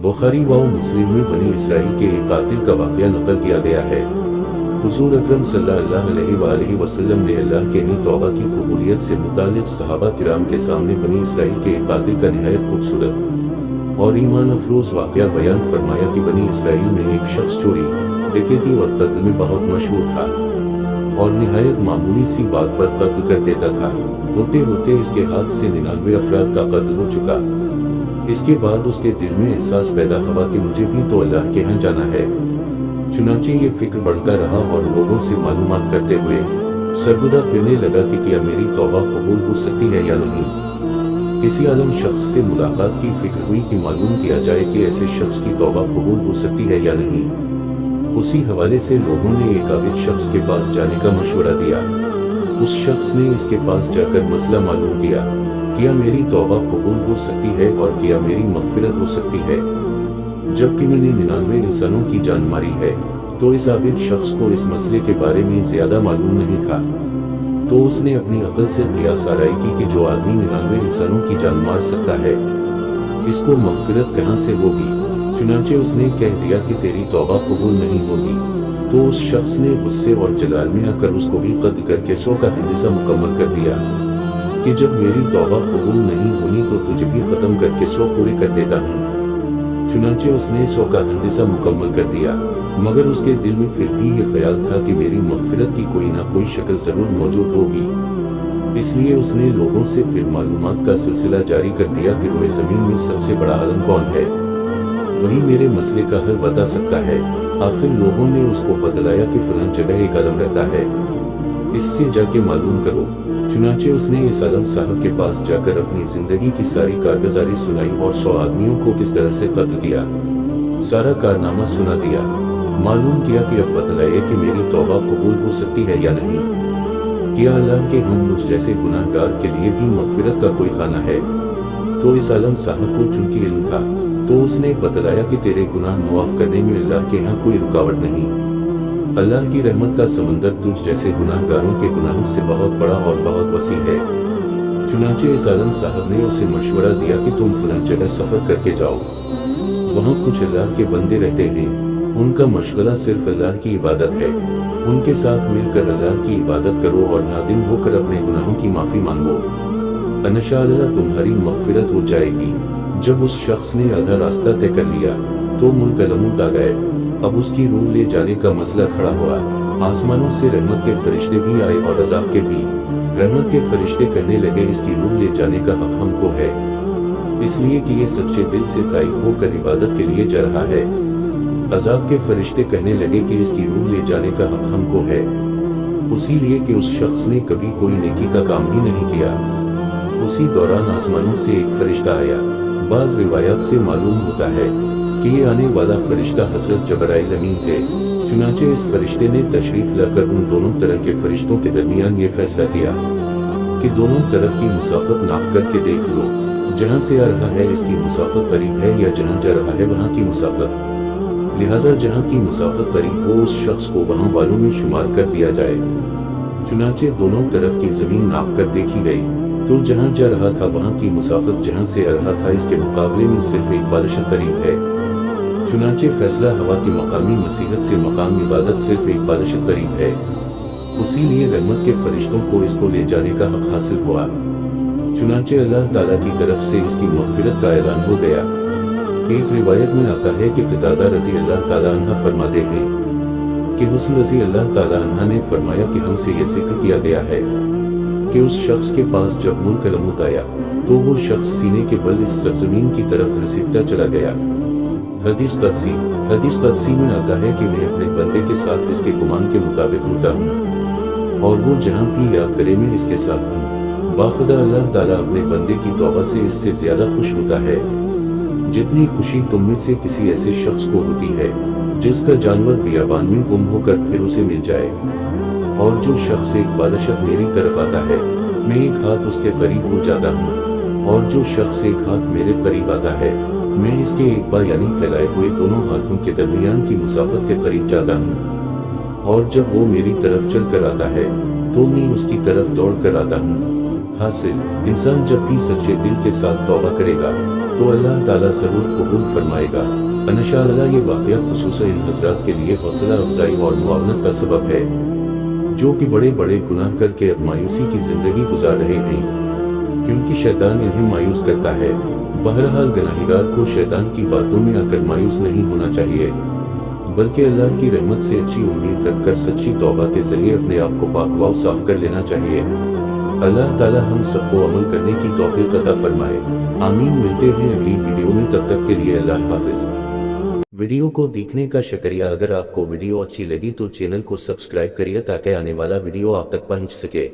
बुखारी व मुस्लिम में बनी इसराइल के एक कातिल का वाक़या नकल किया गया है। हुज़ूर अकरम सल्लल्लाहु अलैहि वसल्लम ने अल्लाह के नी तौबा की कबूलियत से मुताल्लिक़ सहाबा किराम के सामने बनी इसराइल के एक कातिल का निहायत खूबसूरत और ईमान अफरोज़ वाक़या बयान फरमाया कि बनी इसराइल में एक शख्स चोरी, डकैती और कत्ल में बहुत मशहूर था और निहायत मामूली सी बात पर कत्ल कर देता था। होते होते इसके हाथ से 99 अफराद का कत्ल हो चुका। इसके बाद उसके दिल में एहसास पैदा हुआ कि मुझे भी तो अल्लाह के यहाँ जाना है। चुनांचे ये फिक्र बढ़ता रहा और लोगों से मालूमात करते हुए सरगुदा फिरने लगा कि क्या मेरी तौबा कबूल हो सकती है या नहीं। किसी आलम शख्स से मुलाकात की फिक्र हुई कि मालूम किया जाए कि ऐसे शख्स की तौबा कबूल हो सकती है या नहीं। उसी हवाले से लोगों ने एक आबिद शख्स के पास जाने का मशवरा दिया। उस शख्स ने इसके पास जाकर मसला मालूम किया, क्या मेरी तौबा कबूल हो सकती है और क्या मेरी मग़फ़िरत हो सकती है, जबकि मैंने 99 इंसानों की जान मारी है। तो इस आबिद शख्स को इस मसले के बारे में ज़्यादा मालूम नहीं था। तो उसने अपनी अकल से क़ियास आराई की कि जो आदमी 99 इंसानों की जान मार सकता है, इसको मग़फ़िरत कहाँ से होगी। चुनांचे उसने कह दिया कि तेरी तौबा कबूल नहीं होगी। तो उस शख्स ने गुस्से और जलाल में आकर उसको भी कत्ल करके 100 का हिस्सा मुकम्मल कर दिया कि जब मेरी तौबा कबूल नहीं होनी तो तुझे भी ख़त्म करके 100 पूरे कर देता हूँ। चुनांचे उसने 100 का हिस्सा मुकम्मल कर दिया, मगर उसके दिल में फिर भी ये ख्याल था कि मेरी मग़फ़िरत की कोई ना कोई शक्ल ज़रूर मौजूद होगी। इसलिए उसने लोगों से फिर मालूमात का सिलसिला जारी कर दिया कि रोए ज़मीन में सबसे बड़ा आलम कौन है, वही मेरे मसले का हल बता सकता है। आखिर लोगों ने उसको बतलाया कि फलां जगह एक आलम रहता है, इससे जाके मालूम करो। चुनांचे उसने इस आलम साहब के पास जाकर अपनी जिंदगी की सारी कारगुजारी सुनाई और 100 आदमियों को किस तरह से कत्ल किया, सारा कारनामा सुना दिया। मालूम किया कि अब बतलाइए कि मेरी तौबा कबूल हो सकती है या नहीं। क्या अल्लाह के हम मुझ जैसे गुनाहगार के लिए भी मग़फ़िरत का कोई खाना है। तो इस आलम साहब को चूंकि इल्म था, तो उसने बतलाया कि तेरे गुनाह मुआफ़ करने में अल्लाह के यहाँ कोई रुकावट नहीं। अल्लाह की रहमत का समंदर तुझ जैसे गुनाहगारों के गुनाहों से बहुत बड़ा और बहुत वसी है। चुनांचे इस आलम साहब ने उसे मशवरा दिया कि तुम फलां जगह सफ़र करके जाओ, वहाँ कुछ अल्लाह के बंदे रहते हैं, उनका मशगला सिर्फ अल्लाह की इबादत है। उनके साथ मिलकर अल्लाह की इबादत करो और नादिम होकर अपने गुनाहों की माफ़ी मांगो, इंशाअल्लाह तुम्हारी मग़फ़िरत हो जाएगी। जब उस शख्स ने आधा रास्ता तय कर लिया तो मुल्कलमुत आ गए। अब उसकी रूह ले जाने का मसला खड़ा हुआ। आसमानों से रहमत के फरिश्ते भी आए और अज़ाब के भी। रहमत के फरिश्ते कहने लगे इसकी रूह ले जाने का हक हमको है, इसलिए कि ये सच्चे दिल से ताइब होकर इबादत के लिए जा रहा है। अज़ाब के फरिश्ते कहने लगे कि इसकी रूह ले जाने का हक हमको है, उसी लिए कि उस शख्स ने कभी कोई नेकी का काम ही नहीं किया। उसी दौरान आसमानों से एक फरिश्ता आया। बाज़ रिवायात से मालूम होता है कि ये आने वाला फरिश्ता हज़रत जबराइल अमीन थे। चुनांचे इस फरिश्ते ने तशरीफ़ लाकर उन दोनों तरह के फरिश्तों के दरमियान ये फैसला किया कि दोनों तरफ की मुसाफत नाप करके देख लो, जहाँ से आ रहा है इसकी मुसाफत करीब है या जहाँ जा रहा है वहाँ की मुसाफत, लिहाजा जहाँ की मुसाफत करीब हो उस शख्स को वहाँ वालों में शुमार कर दिया जाए। चुनांचे दोनों तरफ की ज़मीन नाप कर देखी गई तो जहाँ जा रहा था वहाँ की मुसाफत जहाँ से आ रहा था इसके मुकाबले में सिर्फ एक बारिश करीब है। चुनांचे फैसला हवा की मकामी मसीहत से मकाम इबादत सिर्फ एक बारिश करीब है, उसी लिए रहमत के फरिश्तों को इसको ले जाने का हक हासिल हुआ। चुनांचे अल्लाह ताला की तरफ से इसकी मग़फ़िरत का ऐलान हो गया। एक रिवायत में आता है कि क़तादा रज़ी अल्लाह ताला अन्हा फरमाते हैं कि हुस्न रज़ी अल्लाह ताला अन्हा ने फरमाया कि हमसे ये जिक्र किया गया है कि उस शख्स के पास जब मुल्कलमुत आया तो वो शख्स सीने के बल इस सरजमीन की तरफ घसीटता चला गया। हदीस क़दसी में आता है कि मैं अपने बंदे के साथ इसके गुमान के मुताबिक होता हूँ और वो जहाँ भी याद करे मैं इसके साथ हूँ। बाखुदा अल्लाह ताला अपने बंदे की तौबा से इससे ज़्यादा खुश होता है जितनी खुशी तुम में से किसी ऐसे शख्स को होती है जिसका जानवर बियाबान में गुम होकर फिर उसे मिल जाए। और जो शख्स एक बादशाह मेरी तरफ आता है मैं एक हाथ उसके करीब हो जाता हूँ, और जो शख्स एक हाथ मेरे करीब आता है मैं इसके एक बार यानी फैलाए हुए दोनों हाथों के दरमियान की मुसाफत के करीब जाता हूँ। और जब वो मेरी तरफ चल कर आता है तो मैं उसकी तरफ दौड़ कर आता हूँ। हासिल इंसान जब भी सच्चे दिल के साथ तौबा करेगा तो अल्लाह ताला ज़रूर कबूल फरमाएगा। इंशाअल्लाह ये वाक़या खुसूसन इन हज़रात के लिए हौसला अफजाई और मुआवनत का सबब है, जो कि बड़े बड़े गुनाह करके अब मायूसी की ज़िंदगी गुजार रहे हैं, क्योंकि शैतान इन्हें मायूस करता है। बहरहाल गुनाहगार को शैतान की बातों में आकर मायूस नहीं होना चाहिए, बल्कि अल्लाह की रहमत से अच्छी उम्मीद रखकर सच्ची तौबा के जरिए अपने आप को पाक व साफ कर लेना चाहिए। अल्लाह ताला हम सबको अमल करने की तौफीक अता फरमाए। आमीन। मिलते हैं अगली वीडियो में, तब तक के लिए अल्लाह हाफिज। वीडियो को देखने का शुक्रिया। अगर आपको वीडियो अच्छी लगी तो चैनल को सब्सक्राइब करिए ताकि आने वाला वीडियो आप तक पहुंच सके।